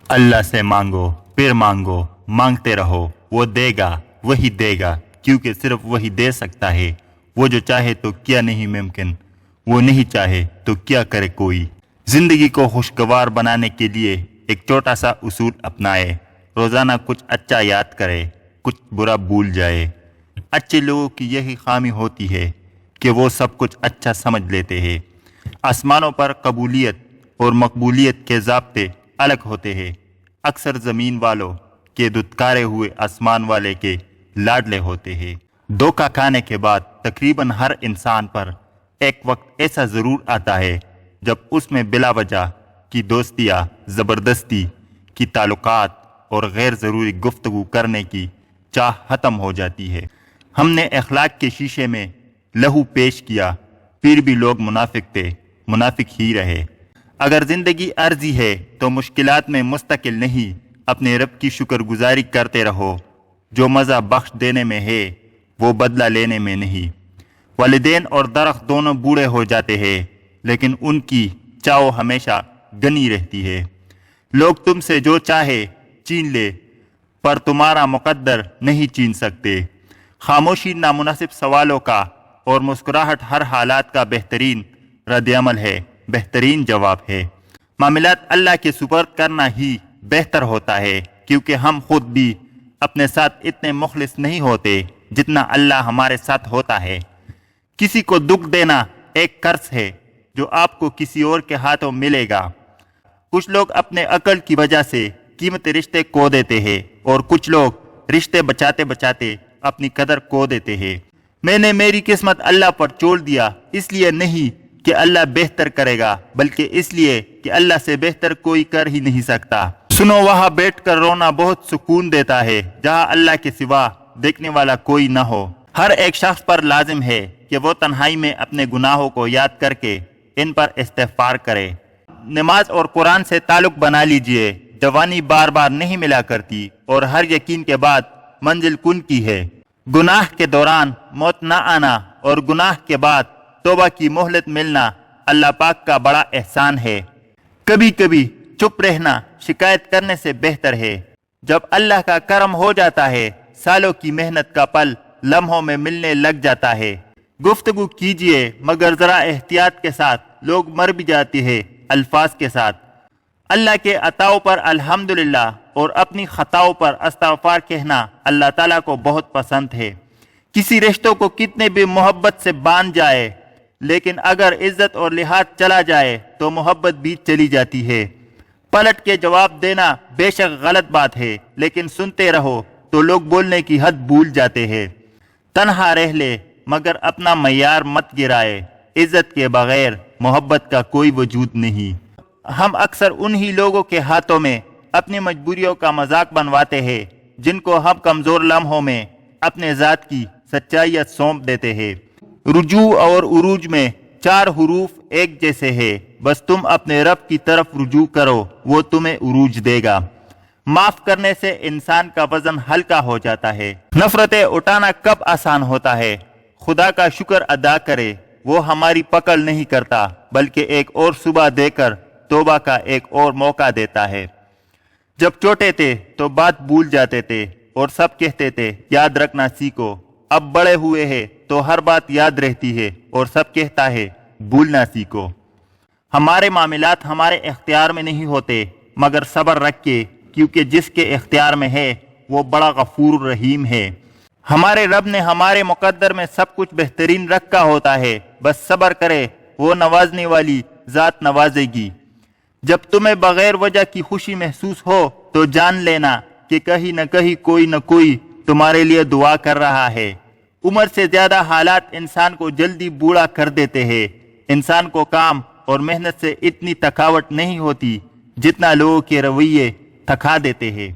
اللہ سے مانگو، پھر مانگو، مانگتے رہو، وہ دے گا، وہی دے گا، کیونکہ صرف وہی دے سکتا ہے۔ وہ جو چاہے تو کیا نہیں ممکن، وہ نہیں چاہے تو کیا کرے کوئی۔ زندگی کو خوشگوار بنانے کے لیے ایک چھوٹا سا اصول اپنائے، روزانہ کچھ اچھا یاد کرے، کچھ برا بھول جائے۔ اچھے لوگوں کی یہی خامی ہوتی ہے کہ وہ سب کچھ اچھا سمجھ لیتے ہیں۔ آسمانوں پر قبولیت اور مقبولیت کے ضابطے الگ ہوتے ہیں۔ اکثر زمین والوں کے دھتکارے ہوئے آسمان والے کے لاڈلے ہوتے ہیں۔ دھوکہ کھانے کے بعد تقریباً ہر انسان پر ایک وقت ایسا ضرور آتا ہے جب اس میں بلا وجہ کی دوستیاں، زبردستی کی تعلقات اور غیر ضروری گفتگو کرنے کی چاہ ختم ہو جاتی ہے۔ ہم نے اخلاق کے شیشے میں لہو پیش کیا، پھر بھی لوگ منافق تھے، منافق ہی رہے۔ اگر زندگی عارضی ہے تو مشکلات میں مستقل نہیں، اپنے رب کی شکر گزاری کرتے رہو۔ جو مزہ بخش دینے میں ہے وہ بدلہ لینے میں نہیں۔ والدین اور درخت دونوں بوڑھے ہو جاتے ہیں لیکن ان کی چاؤ ہمیشہ گنی رہتی ہے۔ لوگ تم سے جو چاہے چھین لے پر تمہارا مقدر نہیں چھین سکتے۔ خاموشی نامناسب سوالوں کا اور مسکراہٹ ہر حالات کا بہترین رد عمل ہے، بہترین جواب ہے۔ معاملات اللہ کے سپرد کرنا ہی بہتر ہوتا ہے، کیونکہ ہم خود بھی اپنے ساتھ اتنے مخلص نہیں ہوتے جتنا اللہ ہمارے ساتھ ہوتا ہے۔ کسی کو دکھ دینا ایک قرض ہے جو آپ کو کسی اور کے ہاتھوں ملے گا۔ کچھ لوگ اپنے عقل کی وجہ سے قیمتی رشتے کھو دیتے ہیں اور کچھ لوگ رشتے بچاتے بچاتے اپنی قدر کھو دیتے ہیں۔ میں نے میری قسمت اللہ پر چھوڑ دیا، اس لیے نہیں کہ اللہ بہتر کرے گا، بلکہ اس لیے کہ اللہ سے بہتر کوئی کر ہی نہیں سکتا۔ سنو، وہاں بیٹھ کر رونا بہت سکون دیتا ہے جہاں اللہ کے سوا دیکھنے والا کوئی نہ ہو۔ ہر ایک شخص پر لازم ہے کہ وہ تنہائی میں اپنے گناہوں کو یاد کر کے ان پر استغفار کرے۔ نماز اور قرآن سے تعلق بنا لیجئے۔ جوانی بار بار نہیں ملا کرتی اور ہر یقین کے بعد منزل کن کی ہے۔ گناہ کے دوران موت نہ آنا اور گناہ کے بعد توبہ کی مہلت ملنا اللہ پاک کا بڑا احسان ہے۔ کبھی کبھی چپ رہنا شکایت کرنے سے بہتر ہے۔ جب اللہ کا کرم ہو جاتا ہے، سالوں کی محنت کا پل لمحوں میں ملنے لگ جاتا ہے۔ گفتگو کیجئے مگر ذرا احتیاط کے ساتھ، لوگ مر بھی جاتے ہیں الفاظ کے ساتھ۔ اللہ کے عطاؤں پر الحمدللہ اور اپنی خطاؤں پر استغفار کہنا اللہ تعالیٰ کو بہت پسند ہے۔ کسی رشتوں کو کتنے بھی محبت سے باندھ جائے، لیکن اگر عزت اور لحاظ چلا جائے تو محبت بھی چلی جاتی ہے۔ پلٹ کے جواب دینا بے شک غلط بات ہے، لیکن سنتے رہو تو لوگ بولنے کی حد بھول جاتے ہیں۔ تنہا رہ لے مگر اپنا معیار مت گرائے، عزت کے بغیر محبت کا کوئی وجود نہیں۔ ہم اکثر انہی لوگوں کے ہاتھوں میں اپنی مجبوریوں کا مذاق بنواتے ہیں جن کو ہم کمزور لمحوں میں اپنے ذات کی سچائیاں سونپ دیتے ہیں۔ رجوع اور عروج میں 4 حروف ایک جیسے ہیں، بس تم اپنے رب کی طرف رجوع کرو، وہ تمہیں عروج دے گا۔ معاف کرنے سے انسان کا وزن ہلکا ہو جاتا ہے۔ نفرتیں اٹھانا کب آسان ہوتا ہے؟ خدا کا شکر ادا کرے، وہ ہماری پکڑ نہیں کرتا بلکہ ایک اور صبح دے کر توبہ کا ایک اور موقع دیتا ہے۔ جب چھوٹے تھے تو بات بھول جاتے تھے اور سب کہتے تھے یاد رکھنا سیکھو۔ اب بڑے ہوئے ہیں تو ہر بات یاد رہتی ہے اور سب کہتا ہے بھولنا سیکھو۔ ہمارے معاملات ہمارے اختیار میں نہیں ہوتے مگر صبر رکھ کے، کیونکہ جس کے اختیار میں ہے وہ بڑا غفور رحیم ہے۔ ہمارے رب نے ہمارے مقدر میں سب کچھ بہترین رکھا ہوتا ہے، بس صبر کرے، وہ نوازنے والی ذات نوازے گی۔ جب تمہیں بغیر وجہ کی خوشی محسوس ہو تو جان لینا کہ کہیں نہ کہیں کوئی نہ کوئی تمہارے لیے دعا کر رہا ہے۔ عمر سے زیادہ حالات انسان کو جلدی بوڑھا کر دیتے ہیں۔ انسان کو کام اور محنت سے اتنی تھکاوٹ نہیں ہوتی جتنا لوگوں کے رویے تھکا دیتے ہیں۔